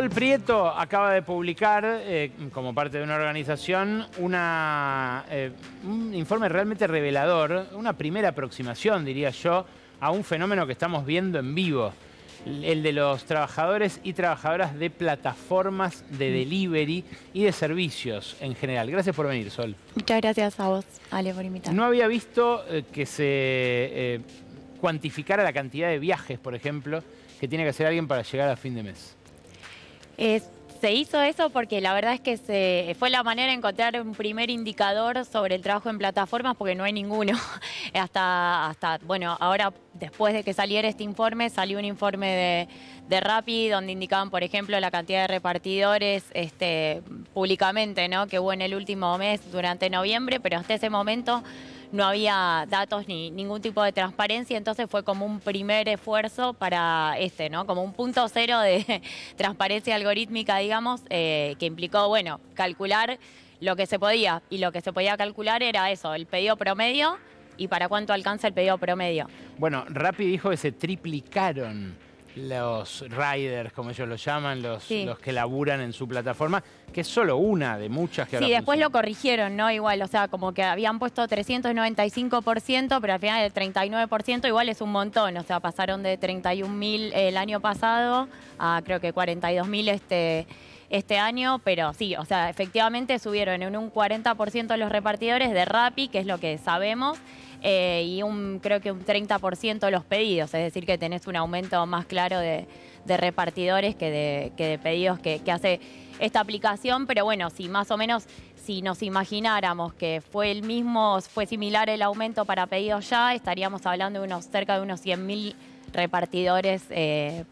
Sol Prieto acaba de publicar, como parte de una organización, un informe realmente revelador, una primera aproximación, diría yo, a un fenómeno que estamos viendo en vivo. El de los trabajadores y trabajadoras de plataformas de delivery y de servicios en general. Gracias por venir, Sol. Muchas gracias a vos, Ale, por invitarme. No había visto que se cuantificara la cantidad de viajes, por ejemplo, que tiene que hacer alguien para llegar a fin de mes. Se hizo eso porque la verdad es que fue la manera de encontrar un primer indicador sobre el trabajo en plataformas, porque no hay ninguno. Bueno, ahora después de que saliera este informe, salió un informe de Rappi donde indicaban, por ejemplo, la cantidad de repartidores públicamente, ¿no?, que hubo en el último mes durante noviembre, pero hasta ese momento no había datos ni ningún tipo de transparencia, entonces fue como un primer esfuerzo para ¿no? Como un punto cero de transparencia algorítmica, digamos, que implicó, bueno, calcular lo que se podía. Y lo que se podía calcular era eso, el pedido promedio y para cuánto alcanza el pedido promedio. Bueno, Rappi dijo que se triplicaron los riders, como ellos lo llaman, los que laburan en su plataforma, que es solo una de muchas que ahora Sí, después funcionan. lo corrigieron, ¿no? Igual, o sea, como que habían puesto 395%, pero al final el 39% igual es un montón. O sea, pasaron de 31.000 el año pasado a creo que 42.000 este año, pero sí, o sea, efectivamente subieron en un 40% los repartidores de Rappi, que es lo que sabemos, y creo que un 30% los pedidos, es decir, que tenés un aumento más claro de repartidores que de pedidos que hace esta aplicación. Pero bueno, si más o menos, si nos imagináramos que fue similar el aumento para pedidos ya, estaríamos hablando de cerca de unos 100.000 repartidores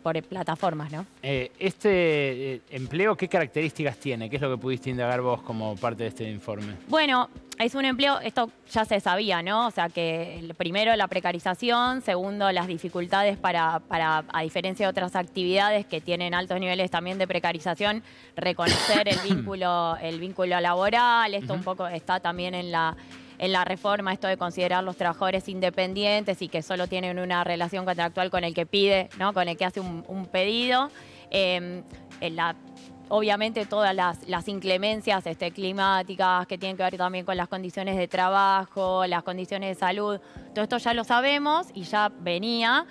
por plataformas, ¿no? ¿Este empleo qué características tiene? ¿Qué es lo que pudiste indagar vos como parte de este informe? Bueno, es un empleo, esto ya se sabía, ¿no? O sea que primero la precarización, segundo las dificultades para, a diferencia de otras actividades que tienen altos niveles también de precarización, reconocer el vínculo laboral. Esto un poco está también en la reforma, esto de considerar los trabajadores independientes y que solo tienen una relación contractual con el que pide, ¿no?, con el que hace un pedido. Obviamente todas las inclemencias climáticas que tienen que ver también con las condiciones de trabajo, las condiciones de salud, todo esto ya lo sabemos y ya venía.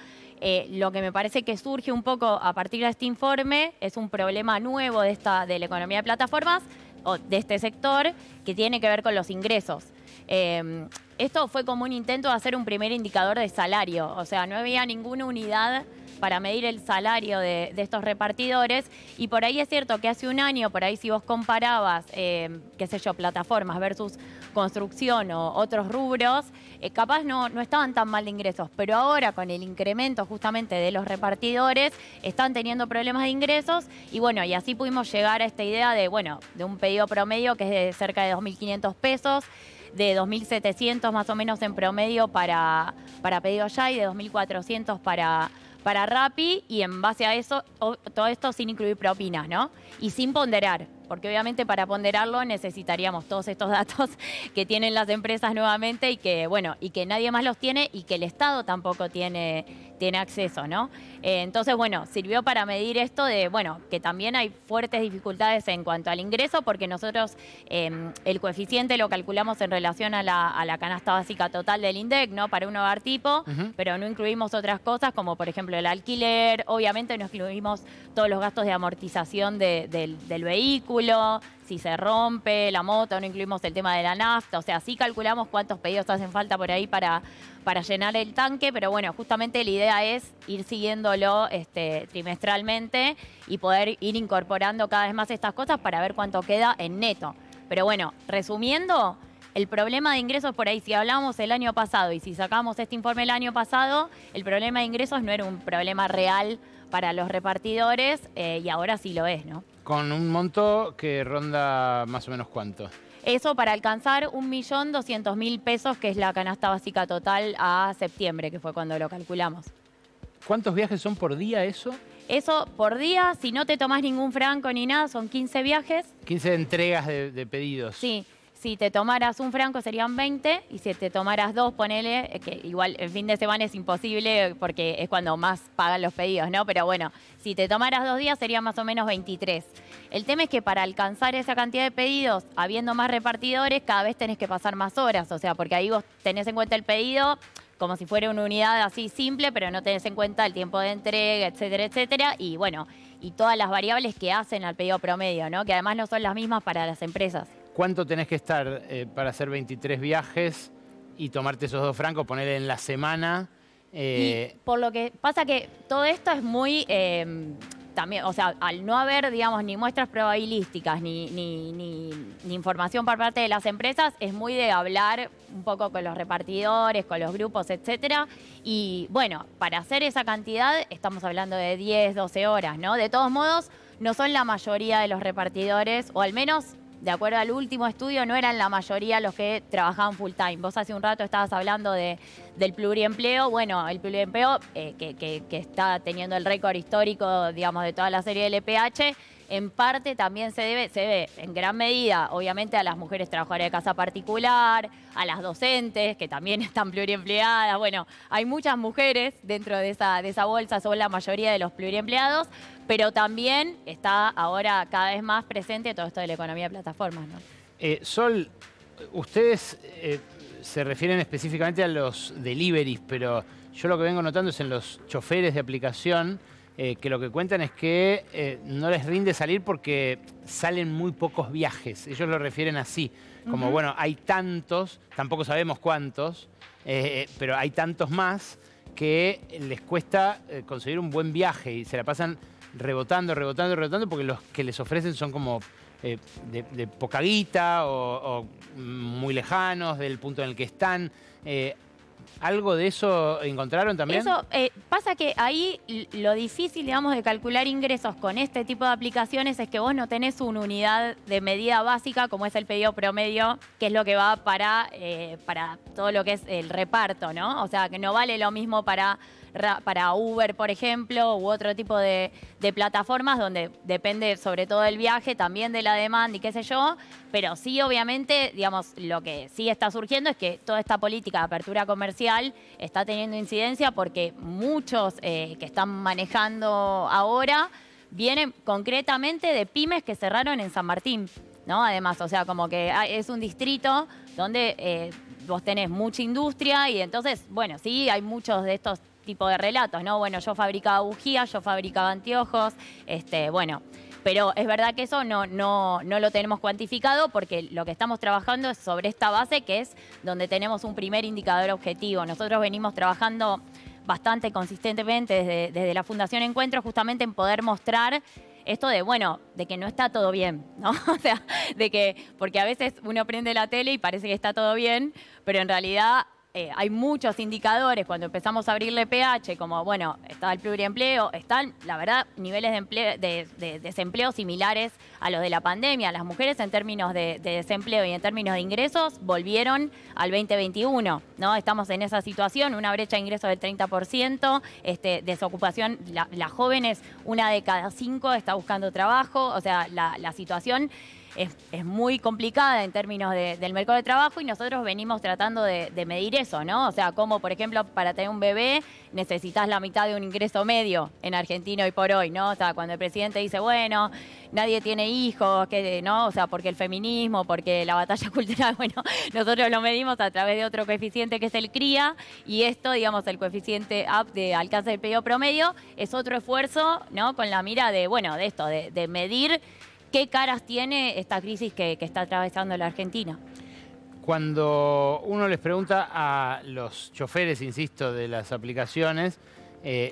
Lo que me parece que surge un poco a partir de este informe es un problema nuevo de la economía de plataformas, o de este sector, que tiene que ver con los ingresos. Esto fue como un intento de hacer un primer indicador de salario, o sea, no había ninguna unidad para medir el salario de estos repartidores, y por ahí es cierto que hace un año, por ahí si vos comparabas, qué sé yo, plataformas versus construcción o otros rubros, capaz no estaban tan mal de ingresos, pero ahora con el incremento justamente de los repartidores, están teniendo problemas de ingresos, y bueno, y así pudimos llegar a esta idea de un pedido promedio que es de cerca de 2.500 pesos, de 2.700 más o menos en promedio para pedido ya y de 2.400 para Rappi, y en base a eso, todo esto sin incluir propinas, ¿no? Y sin ponderar, porque obviamente para ponderarlo necesitaríamos todos estos datos que tienen las empresas nuevamente y que, bueno, y que nadie más los tiene y que el Estado tampoco tiene acceso, ¿no? Entonces, bueno, sirvió para medir esto de, bueno, que también hay fuertes dificultades en cuanto al ingreso, porque nosotros el coeficiente lo calculamos en relación a la canasta básica total del INDEC, ¿no?, para un hogar tipo, pero no incluimos otras cosas como, por ejemplo, el alquiler. Obviamente no incluimos todos los gastos de amortización del vehículo, si se rompe la moto, no incluimos el tema de la nafta. O sea, sí calculamos cuántos pedidos hacen falta por ahí para llenar el tanque, pero bueno, justamente la idea es ir siguiéndolo trimestralmente y poder ir incorporando cada vez más estas cosas para ver cuánto queda en neto. Pero bueno, resumiendo, el problema de ingresos por ahí, si hablamos el año pasado y si sacamos este informe el año pasado, el problema de ingresos no era un problema real para los repartidores, y ahora sí lo es, ¿no? Con un monto que ronda más o menos ¿cuánto? Eso para alcanzar 1.200.000 pesos, que es la canasta básica total a septiembre, que fue cuando lo calculamos. ¿Cuántos viajes son por día eso? Eso por día, si no te tomás ningún franco ni nada, son 15 viajes. 15 entregas de pedidos. Sí. si te tomaras un franco serían 20 y si te tomaras 2, ponele, que igual el fin de semana es imposible porque es cuando más pagan los pedidos, ¿no? Pero bueno, si te tomaras 2 días serían más o menos 23. El tema es que para alcanzar esa cantidad de pedidos, habiendo más repartidores, cada vez tenés que pasar más horas, o sea, porque ahí vos tenés en cuenta el pedido como si fuera una unidad así simple, pero no tenés en cuenta el tiempo de entrega, etcétera, etcétera, y bueno, y todas las variables que hacen al pedido promedio, ¿no? Que además no son las mismas para las empresas. ¿Cuánto tenés que estar para hacer 23 viajes y tomarte esos 2 francos, poner en la semana? Y por lo que pasa que todo esto es muy... también, o sea, al no haber, digamos, ni muestras probabilísticas, ni información por parte de las empresas, es muy de hablar un poco con los repartidores, con los grupos, etcétera. Y bueno, para hacer esa cantidad estamos hablando de 10, 12 horas, ¿no? De todos modos, no son la mayoría de los repartidores, o al menos, de acuerdo al último estudio, no eran la mayoría los que trabajaban full time. Vos hace un rato estabas hablando del pluriempleo. Bueno, el pluriempleo que está teniendo el récord histórico, digamos, de toda la serie del LPH, en parte también se debe en gran medida, obviamente, a las mujeres trabajadoras de casa particular, a las docentes, que también están pluriempleadas. Bueno, hay muchas mujeres dentro de esa bolsa, son la mayoría de los pluriempleados, pero también está ahora cada vez más presente todo esto de la economía de plataformas, ¿no? Sol, ustedes se refieren específicamente a los deliveries, pero yo lo que vengo notando es en los choferes de aplicación, que lo que cuentan es que no les rinde salir porque salen muy pocos viajes. Ellos lo refieren así, como bueno, hay tantos, tampoco sabemos cuántos, pero hay tantos más que les cuesta conseguir un buen viaje y se la pasan rebotando porque los que les ofrecen son como de poca guita o muy lejanos del punto en el que están. ¿Algo de eso encontraron también? Eso pasa que ahí lo difícil, digamos, de calcular ingresos con este tipo de aplicaciones es que vos no tenés una unidad de medida básica como es el pedido promedio, que es lo que va para todo lo que es el reparto, ¿no? O sea, que no vale lo mismo para Uber, por ejemplo, u otro tipo de plataformas donde depende sobre todo del viaje, también de la demanda y qué sé yo, pero sí, obviamente, digamos, lo que sí está surgiendo es que toda esta política de apertura comercial está teniendo incidencia porque muchos que están manejando ahora vienen concretamente de pymes que cerraron en San Martín, ¿no? Además, o sea, como que es un distrito donde vos tenés mucha industria y entonces, bueno, sí, hay muchos de estos tipo de relatos, ¿no? Bueno, yo fabricaba bujías, yo fabricaba anteojos, bueno, pero es verdad que eso no lo tenemos cuantificado porque lo que estamos trabajando es sobre esta base que es donde tenemos un primer indicador objetivo. Nosotros venimos trabajando bastante consistentemente desde la Fundación Encuentro justamente en poder mostrar esto de, bueno, de que no está todo bien, ¿no? O sea, de que, porque a veces uno prende la tele y parece que está todo bien, pero en realidad hay muchos indicadores cuando empezamos a abrirle pH, como, bueno, está el pluriempleo, están, la verdad, niveles de desempleo similares a los de la pandemia. Las mujeres en términos de desempleo y en términos de ingresos volvieron al 2021, ¿no? Estamos en esa situación, una brecha de ingresos del 30%, desocupación, las jóvenes, 1 de cada 5 está buscando trabajo, o sea, la situación es muy complicada en términos del mercado de trabajo y nosotros venimos tratando de medir eso, ¿no? O sea, como por ejemplo para tener un bebé necesitas la mitad de un ingreso medio en Argentina hoy por hoy, ¿no? O sea, cuando el presidente dice, bueno, nadie tiene hijos, ¿no? O sea, porque el feminismo, porque la batalla cultural, bueno, nosotros lo medimos a través de otro coeficiente que es el CRIA y esto, digamos, el coeficiente up de alcance del pedido promedio es otro esfuerzo, ¿no? Con la mira de, bueno, de esto, de medir ¿qué caras tiene esta crisis que está atravesando la Argentina? Cuando uno les pregunta a los choferes, insisto, de las aplicaciones,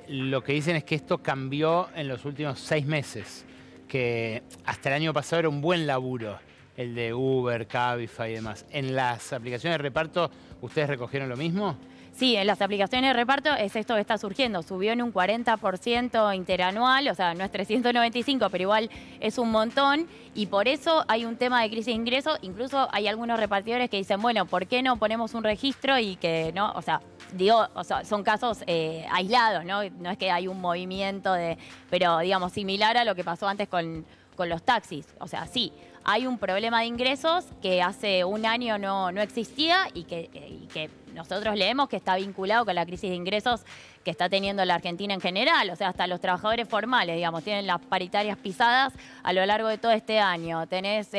lo que dicen es que esto cambió en los últimos 6 meses, que hasta el año pasado era un buen laburo, el de Uber, Cabify y demás. ¿En las aplicaciones de reparto ustedes recogieron lo mismo? Sí, en las aplicaciones de reparto es esto que está surgiendo. Subió en un 40% interanual, o sea, no es 395, pero igual es un montón. Y por eso hay un tema de crisis de ingresos. Incluso hay algunos repartidores que dicen, bueno, ¿por qué no ponemos un registro y que no? O sea, digo, son casos aislados, ¿no? No es que hay un movimiento pero digamos, similar a lo que pasó antes con los taxis. O sea, sí, hay un problema de ingresos que hace un año no existía y que nosotros leemos que está vinculado con la crisis de ingresos que está teniendo la Argentina en general. O sea, hasta los trabajadores formales, digamos, tienen las paritarias pisadas a lo largo de todo este año. Tenés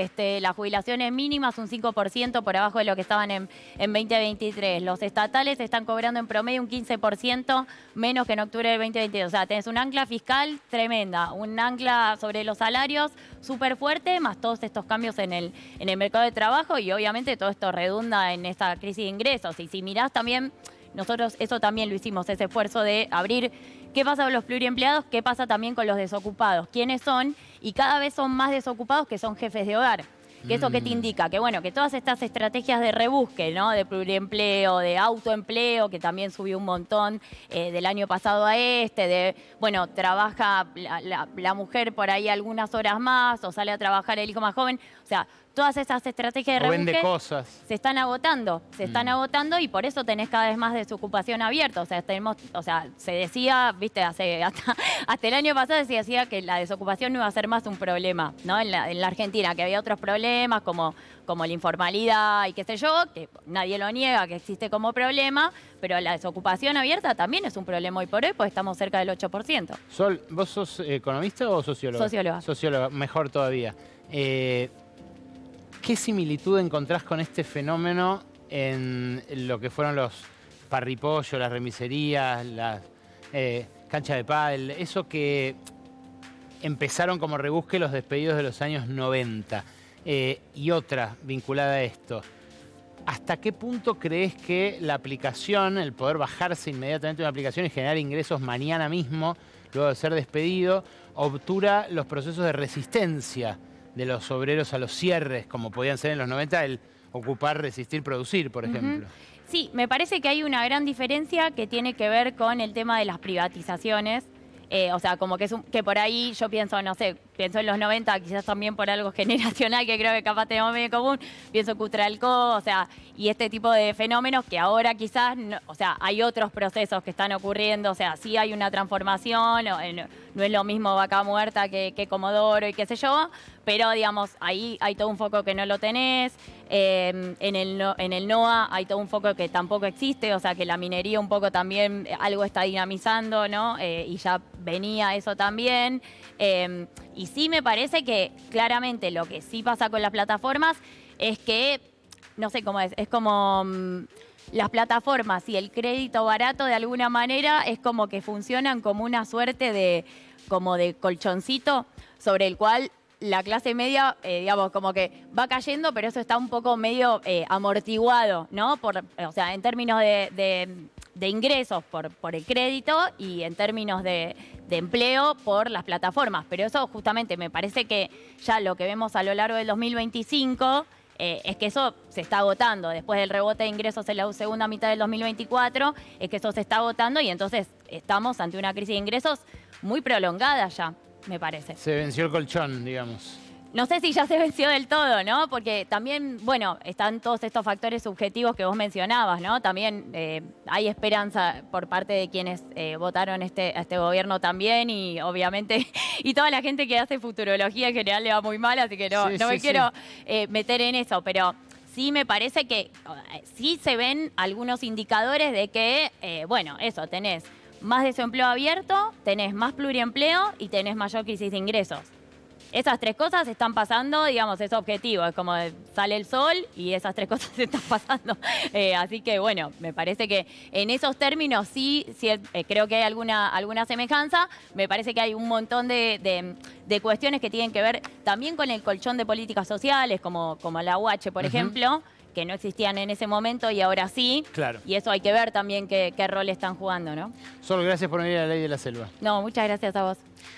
las jubilaciones mínimas un 5% por abajo de lo que estaban en 2023. Los estatales están cobrando en promedio un 15% menos que en octubre del 2022. O sea, tenés un ancla fiscal tremenda, un ancla sobre los salarios súper fuerte, más todos estos cambios en el mercado de trabajo y obviamente todo esto redunda en esta crisis de ingresos. Y si mirás también, nosotros eso también lo hicimos, ese esfuerzo de abrir qué pasa con los pluriempleados, qué pasa también con los desocupados, quiénes son, y cada vez son más desocupados que son jefes de hogar. ¿Que eso qué te indica? Que bueno, que todas estas estrategias de rebusque, ¿no? De pluriempleo, de autoempleo, que también subió un montón del año pasado a bueno, trabaja la mujer por ahí algunas horas más, o sale a trabajar el hijo más joven. O sea, todas esas estrategias de vende rebusque cosas. se están agotando, y por eso tenés cada vez más desocupación abierta. O sea, se decía, viste, hasta el año pasado se decía que la desocupación no iba a ser más un problema, ¿no? En la Argentina, que había otros problemas como la informalidad y qué sé yo, que nadie lo niega, que existe como problema, pero la desocupación abierta también es un problema hoy por hoy, porque estamos cerca del 8%. Sol, ¿vos sos economista o socióloga? Socióloga. Socióloga, mejor todavía. ¿Qué similitud encontrás con este fenómeno en lo que fueron los parripollos, las remiserías, las canchas de pádel? Eso que empezaron como rebusque los despedidos de los años 90. Y otra vinculada a esto. ¿Hasta qué punto crees que la aplicación, el poder bajarse inmediatamente una aplicación y generar ingresos mañana mismo, luego de ser despedido, obtura los procesos de resistencia de los obreros a los cierres, como podían ser en los 90, el ocupar, resistir, producir, por ejemplo? Sí, me parece que hay una gran diferencia que tiene que ver con el tema de las privatizaciones. O sea, como que por ahí yo pienso, no sé, pienso en los 90, quizás también por algo generacional que creo que capaz tenemos medio común, pienso Cutralcó, o sea, y este tipo de fenómenos que ahora quizás, no, o sea, hay otros procesos que están ocurriendo, o sea, sí hay una transformación, no es lo mismo Vaca Muerta que Comodoro y qué sé yo, pero digamos, ahí hay todo un foco que no lo tenés, en el NOA hay todo un foco que tampoco existe, o sea, que la minería un poco también algo está dinamizando, ¿no? Y ya venía eso también. Y sí me parece que claramente lo que sí pasa con las plataformas es que, no sé cómo es como las plataformas y el crédito barato de alguna manera es como que funcionan como una suerte de colchoncito sobre el cual la clase media, digamos, como que va cayendo, pero eso está un poco medio amortiguado, ¿no? O sea, en términos de ingresos por el crédito y en términos de empleo por las plataformas. Pero eso justamente me parece que ya lo que vemos a lo largo del 2025 es que eso se está agotando. Después del rebote de ingresos en la segunda mitad del 2024, es que eso se está agotando y entonces estamos ante una crisis de ingresos muy prolongada ya, me parece. Se venció el colchón, digamos. No sé si ya se venció del todo, ¿no? Porque también, bueno, están todos estos factores subjetivos que vos mencionabas, ¿no? También hay esperanza por parte de quienes votaron a este gobierno también y obviamente, y toda la gente que hace futurología en general le va muy mal, así que no me quiero meter en eso, pero sí me parece que sí se ven algunos indicadores de que, bueno, eso, tenés más desempleo abierto, tenés más pluriempleo y tenés mayor crisis de ingresos. Esas tres cosas están pasando, digamos, es objetivo, es como sale el sol y esas tres cosas están pasando. Así que, bueno, me parece que en esos términos sí creo que hay alguna semejanza. Me parece que hay un montón de cuestiones que tienen que ver también con el colchón de políticas sociales, como la UH, por ejemplo, que no existían en ese momento y ahora sí. Claro. Y eso hay que ver también qué rol están jugando, ¿no? Sol, gracias por venir a La Ley de la Selva. No, muchas gracias a vos.